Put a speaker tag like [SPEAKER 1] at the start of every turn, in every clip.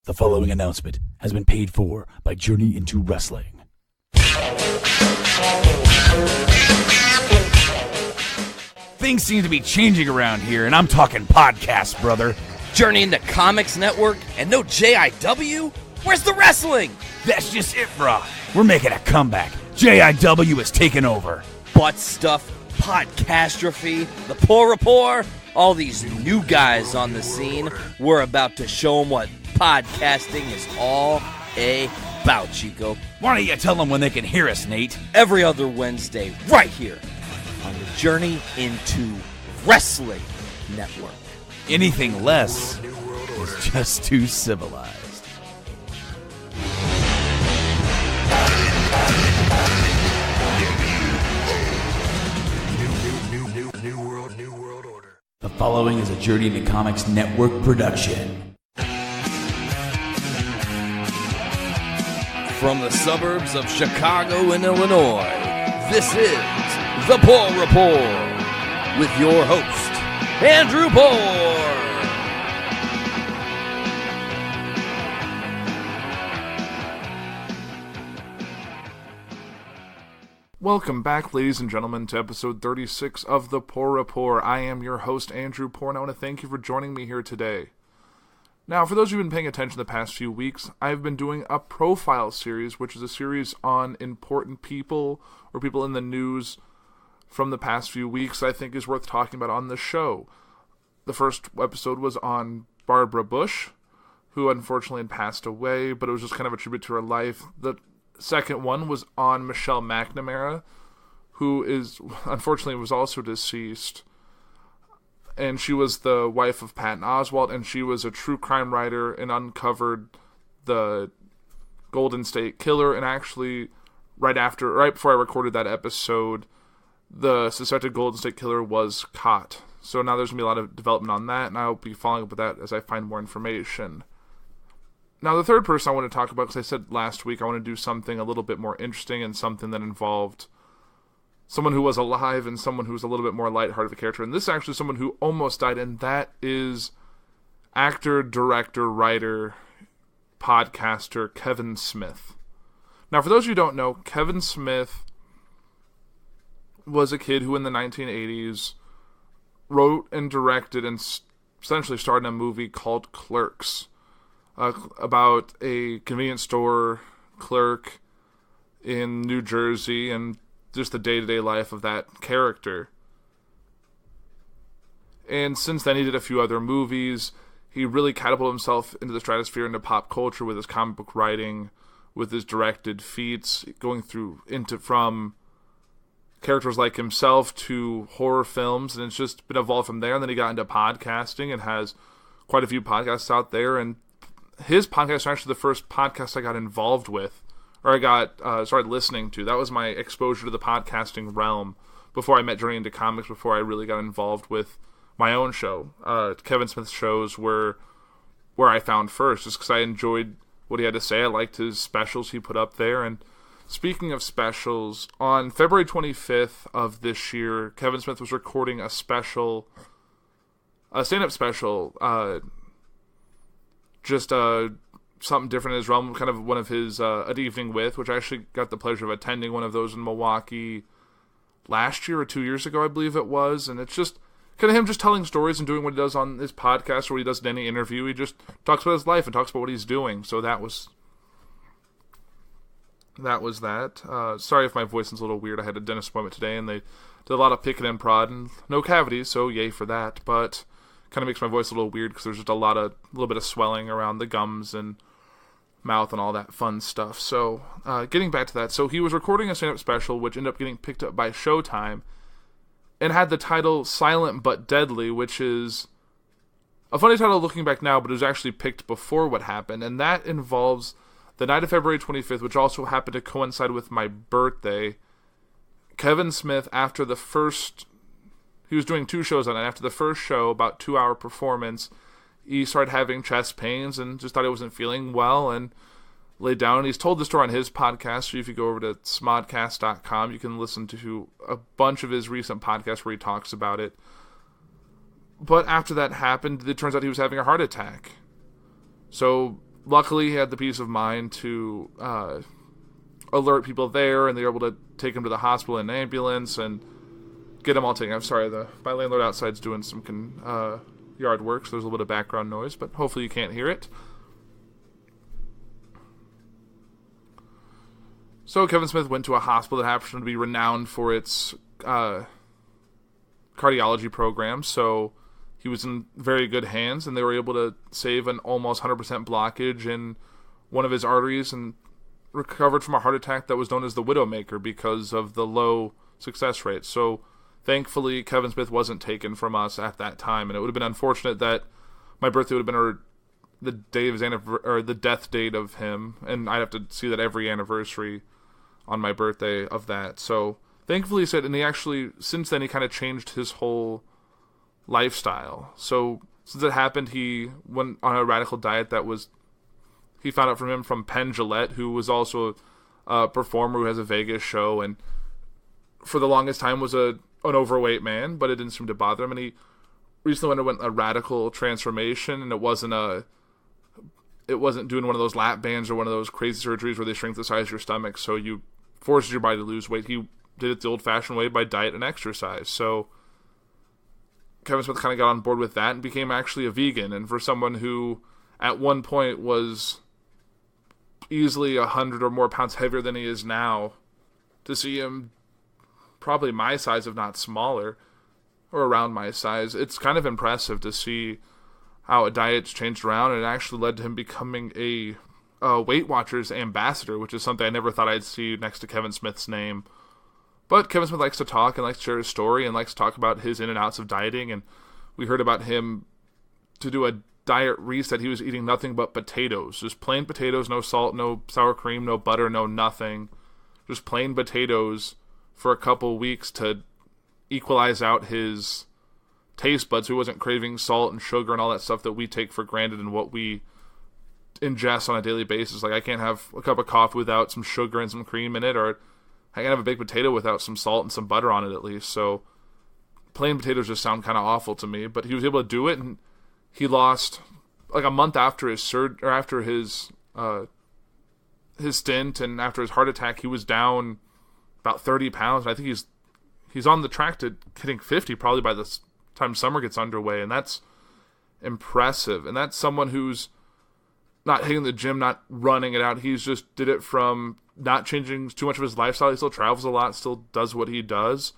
[SPEAKER 1] The following announcement has been paid for by Journey into Wrestling. Things seem to be changing around here, and I'm talking podcasts, brother.
[SPEAKER 2] Journey into Comics Network and no JIW? Where's the wrestling?
[SPEAKER 1] That's just it, brah. We're making a comeback. JIW is taking over.
[SPEAKER 2] Butt stuff, podcastrophe, the Puhr Report, all these new guys on the scene. We're about to show them what podcasting is all about, Chico.
[SPEAKER 1] Why don't you tell them when they can hear us, Nate?
[SPEAKER 2] Every other Wednesday, right here on the Journey into Wrestling Network.
[SPEAKER 1] Anything less is just too civilized. New world order. The following is a Journey into Comics Network production.
[SPEAKER 2] From the suburbs of Chicago and Illinois, this is the Puhr Report with your host, Andrew Puhr.
[SPEAKER 3] Welcome back, ladies and gentlemen, to episode 36 of the Puhr Report. I am your host, Andrew Puhr, and I want to thank you for joining me here today. Now, for those who've been paying attention the past few weeks, I've been doing a profile series, which is a series on important people or people in the news from the past few weeks I think is worth talking about on the show. The first episode was on Barbara Bush, who unfortunately had passed away, but it was just kind of a tribute to her life. The second one was on Michelle McNamara, who unfortunately was also deceased. And she was the wife of Patton Oswalt, and she was a true crime writer and uncovered the Golden State Killer. And actually, right before I recorded that episode, the suspected Golden State Killer was caught. So now there's going to be a lot of development on that, and I'll be following up with that as I find more information. Now, the third person I want to talk about, because I said last week I want to do something a little bit more interesting and something that involved someone who was alive and someone who was a little bit more lighthearted of a character. And this is actually someone who almost died, and that is actor, director, writer, podcaster Kevin Smith. Now, for those of you who don't know, Kevin Smith was a kid who in the 1980s wrote and directed and essentially starred in a movie called Clerks, about a convenience store clerk in New Jersey and just the day-to-day life of that character. And since then, he did a few other movies. He really catapulted himself into the stratosphere, into pop culture with his comic book writing, with his directed feats, going from characters like himself to horror films, and it's just been evolved from there. And then he got into podcasting and has quite a few podcasts out there, and his podcast was actually the first podcast I got involved with, or I started listening to. That was my exposure to the podcasting realm before I met Journey into Comics, before I really got involved with my own show. Kevin Smith's shows were where I found first, just because I enjoyed what he had to say. I liked his specials he put up there. And speaking of specials, on February 25th of this year, Kevin Smith was recording a stand-up special, just something different in his realm, kind of one of his An Evening With, which I actually got the pleasure of attending one of those in Milwaukee last year or 2 years ago, I believe it was. And it's just kind of him just telling stories and doing what he does on his podcast or what he does in any interview. He just talks about his life and talks about what he's doing. So that was that. Sorry if my voice is a little weird. I had a dentist appointment today, and they did a lot of picking and prodding. No cavities, so yay for that. But kind of makes my voice a little weird because there's just a little bit of swelling around the gums and mouth and all that fun stuff. So getting back to that, so he was recording a stand-up special which ended up getting picked up by Showtime and had the title Silent But Deadly, which is a funny title looking back now, but it was actually picked before what happened, and that involves the night of February 25th, which also happened to coincide with my birthday. Kevin Smith, he was doing two shows on it. After the first show, about 2-hour performance, he started having chest pains and just thought he wasn't feeling well and laid down. And he's told the story on his podcast. So if you go over to smodcast.com, you can listen to a bunch of his recent podcasts where he talks about it. But after that happened, it turns out he was having a heart attack. So luckily, he had the peace of mind to alert people there, and they were able to take him to the hospital in an ambulance and get him all taken. I'm sorry, my landlord outside's doing some yard work, so there's a little bit of background noise, but hopefully you can't hear it. So Kevin Smith went to a hospital that happened to be renowned for its cardiology program, so he was in very good hands, and they were able to save an almost 100% blockage in one of his arteries and recovered from a heart attack that was known as the Widowmaker because of the low success rate. So thankfully, Kevin Smith wasn't taken from us at that time, and it would have been unfortunate that my birthday would have been the day of his or the death date of him, and I'd have to see that every anniversary on my birthday of that. So thankfully, he said, and he actually, since then, he kind of changed his whole lifestyle. So since it happened, he went on a radical diet that was, he found out from Penn Jillette, who was also a performer who has a Vegas show, and for the longest time was an overweight man, but it didn't seem to bother him. And he recently underwent a radical transformation, and it wasn't doing one of those lap bands or one of those crazy surgeries where they shrink the size of your stomach so you forces your body to lose weight. He did it the old-fashioned way by diet and exercise. So Kevin Smith kind of got on board with that and became actually a vegan. And for someone who at one point was easily 100 or more pounds heavier than he is now, to see him probably my size, if not smaller, or around my size, it's kind of impressive to see how a diet's changed around, and it actually led to him becoming a Weight Watchers ambassador, which is something I never thought I'd see next to Kevin Smith's name. But Kevin Smith likes to talk and likes to share his story and likes to talk about his in and outs of dieting, and we heard about him to do a diet reset. He was eating nothing but potatoes, just plain potatoes, no salt, no sour cream, no butter, no nothing, just plain potatoes for a couple weeks to equalize out his taste buds, so he wasn't craving salt and sugar and all that stuff that we take for granted and what we ingest on a daily basis. Like, I can't have a cup of coffee without some sugar and some cream in it, or I can't have a baked potato without some salt and some butter on it at least. So plain potatoes just sound kind of awful to me, but he was able to do it, and he lost, like a month after his after his stint and after his heart attack, he was down about 30 pounds. I think he's on the track to hitting 50 probably by the time summer gets underway, and that's impressive. And that's someone who's not hitting the gym, not running it out. He's just did it from not changing too much of his lifestyle. He still travels a lot, still does what he does,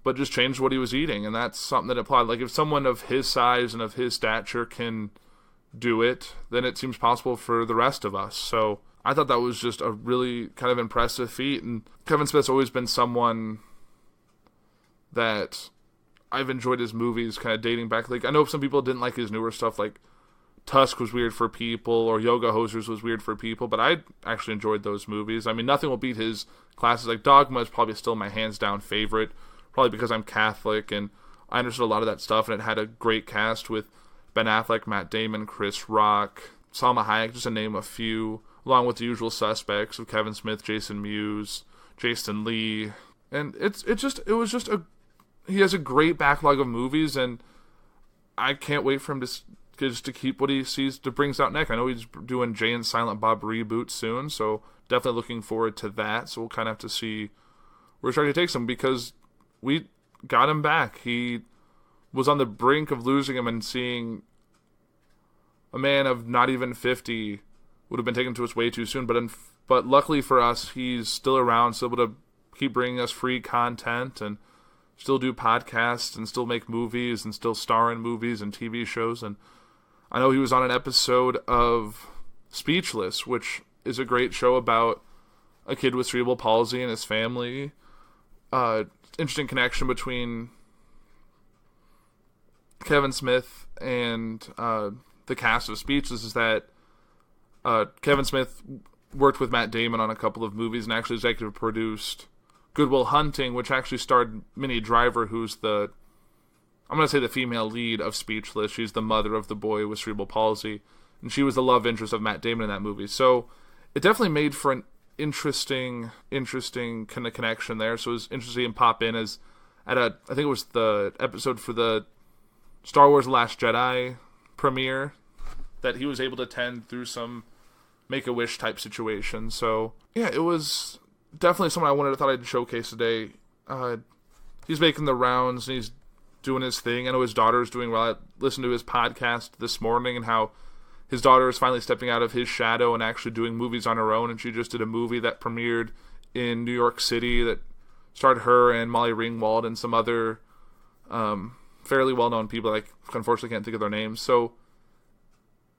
[SPEAKER 3] but just changed what he was eating, and that's something that applied. Like, if someone of his size and of his stature can do it, then it seems possible for the rest of us. So I thought that was just a really kind of impressive feat, and Kevin Smith's always been someone that I've enjoyed his movies kind of dating back. Like, I know some people didn't like his newer stuff, like Tusk was weird for people, or Yoga Hosers was weird for people, but I actually enjoyed those movies. I mean, nothing will beat his classics. Like, Dogma is probably still my hands-down favorite, probably because I'm Catholic, and I understood a lot of that stuff, and it had a great cast with Ben Affleck, Matt Damon, Chris Rock, Salma Hayek, just to name a few, along with the usual suspects of Kevin Smith, Jason Mewes, Jason Lee, and he has a great backlog of movies, and I can't wait for him to keep what he sees to brings out next. I know he's doing Jay and Silent Bob reboot soon, so definitely looking forward to that. So we'll kind of have to see where he's trying to take him, because we got him back. He was on the brink of losing him, and seeing a man of not even 50 would have been taken to us way too soon. But luckily for us, he's still around, still able to keep bringing us free content and still do podcasts and still make movies and still star in movies and TV shows. And I know he was on an episode of Speechless, which is a great show about a kid with cerebral palsy and his family. Interesting connection between Kevin Smith and the cast of Speechless is that Kevin Smith worked with Matt Damon on a couple of movies and actually executive produced Good Will Hunting, which actually starred Minnie Driver, who's I'm going to say the female lead of Speechless. She's the mother of the boy with cerebral palsy, and she was the love interest of Matt Damon in that movie. So it definitely made for an interesting kind of connection there. So it was interesting to pop in as I think it was the episode for the Star Wars The Last Jedi premiere that he was able to attend through some Make-A-Wish type situation. So, yeah, it was definitely someone I thought I'd showcase today. He's making the rounds, and he's doing his thing. I know his daughter's doing well. I listened to his podcast this morning and how his daughter is finally stepping out of his shadow and actually doing movies on her own, and she just did a movie that premiered in New York City that starred her and Molly Ringwald and some other fairly well-known people. I unfortunately can't think of their names. So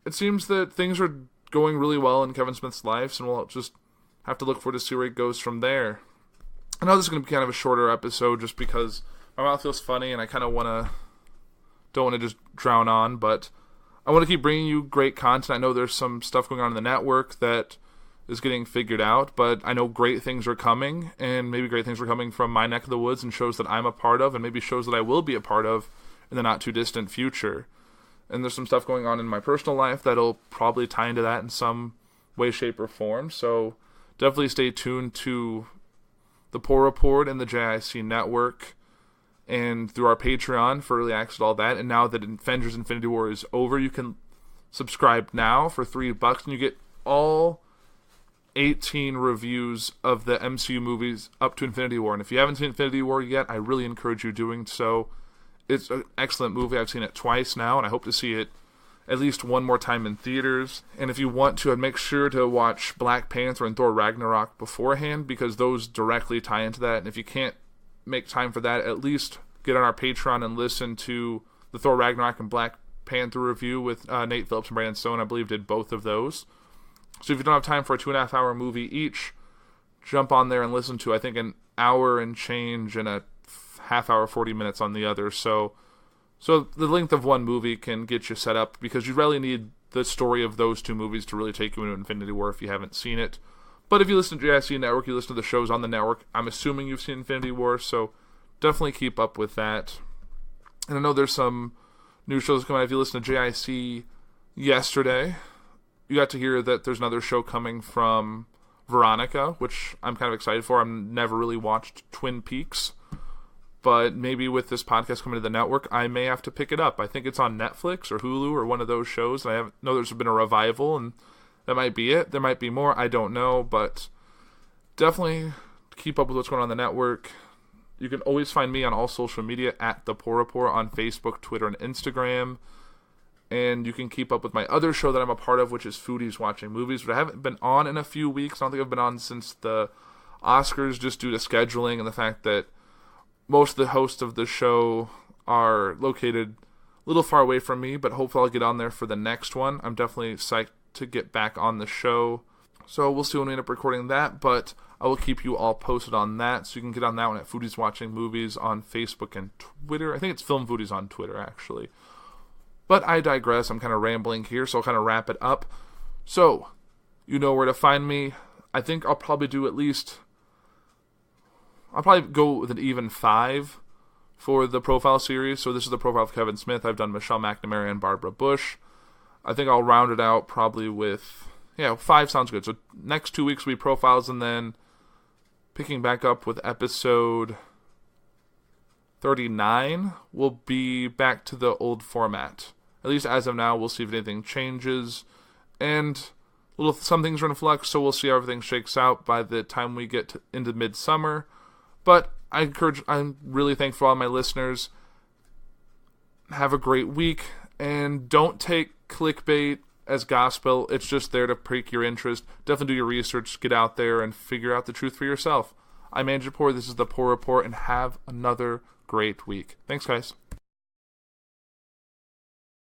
[SPEAKER 3] it seems that things are going really well in Kevin Smith's life, and we'll just have to look forward to see where it goes from there. I know this is going to be kind of a shorter episode just because my mouth feels funny and I kind of don't want to just drown on, but I want to keep bringing you great content. I know there's some stuff going on in the network that is getting figured out, but I know great things are coming, and maybe great things are coming from my neck of the woods and shows that I'm a part of, and maybe shows that I will be a part of in the not too distant future. And there's some stuff going on in my personal life that'll probably tie into that in some way, shape, or form. So definitely stay tuned to the Puhr Report and the JIC Network and through our Patreon for early access to all that. And now that Avengers Infinity War is over, you can subscribe now for $3 and you get all 18 reviews of the MCU movies up to Infinity War. And if you haven't seen Infinity War yet, I really encourage you doing so. It's an excellent movie. I've seen it twice now, and I hope to see it at least one more time in theaters. And if you want to, I'd make sure to watch Black Panther and Thor Ragnarok beforehand, because those directly tie into that. And if you can't make time for that, at least get on our Patreon and listen to the Thor Ragnarok and Black Panther review with Nate Phillips and Brandon Stone. I believe did both of those. So if you don't have time for a 2.5 hour movie each, jump on there and listen to, I think, an hour and change and a half hour, 40 minutes on the other. So the length of one movie can get you set up, because you really need the story of those two movies to really take you into Infinity War if you haven't seen it. But if you listen to JIC Network, you listen to the shows on the network, I'm assuming you've seen Infinity War, so definitely keep up with that. And I know there's some new shows coming out. If you listen to JIC yesterday, you got to hear that there's another show coming from Veronica, which I'm kind of excited for. I've never really watched Twin Peaks, but maybe with this podcast coming to the network, I may have to pick it up. I think it's on Netflix or Hulu or one of those shows. I know there's been a revival, and that might be it. There might be more. I don't know, but definitely keep up with what's going on in the network. You can always find me on all social media at The Puhr Report on Facebook, Twitter, and Instagram. And you can keep up with my other show that I'm a part of, which is Foodies Watching Movies, but I haven't been on in a few weeks. I don't think I've been on since the Oscars, just due to scheduling and the fact that most of the hosts of the show are located a little far away from me, but hopefully I'll get on there for the next one. I'm definitely psyched to get back on the show. So we'll see when we end up recording that, but I will keep you all posted on that. So you can get on that one at Foodies Watching Movies on Facebook and Twitter. I think it's Film Foodies on Twitter, actually. But I digress. I'm kind of rambling here, so I'll kind of wrap it up. So, you know where to find me. I think I'll probably do I'll probably go with an even 5 for the profile series. So this is the profile of Kevin Smith. I've done Michelle McNamara and Barbara Bush. I think I'll round it out probably with, 5 sounds good. So next 2 weeks will be profiles, and then picking back up with episode 39, we'll be back to the old format. At least as of now, we'll see if anything changes. And some things are in flux, so we'll see how everything shakes out by the time we get into midsummer. But I'm really thankful for all my listeners. Have a great week, and don't take clickbait as gospel. It's just there to pique your interest. Definitely do your research, get out there, and figure out the truth for yourself. I'm Andrew Puhr, this is the Puhr Report, and have another great week. Thanks, guys.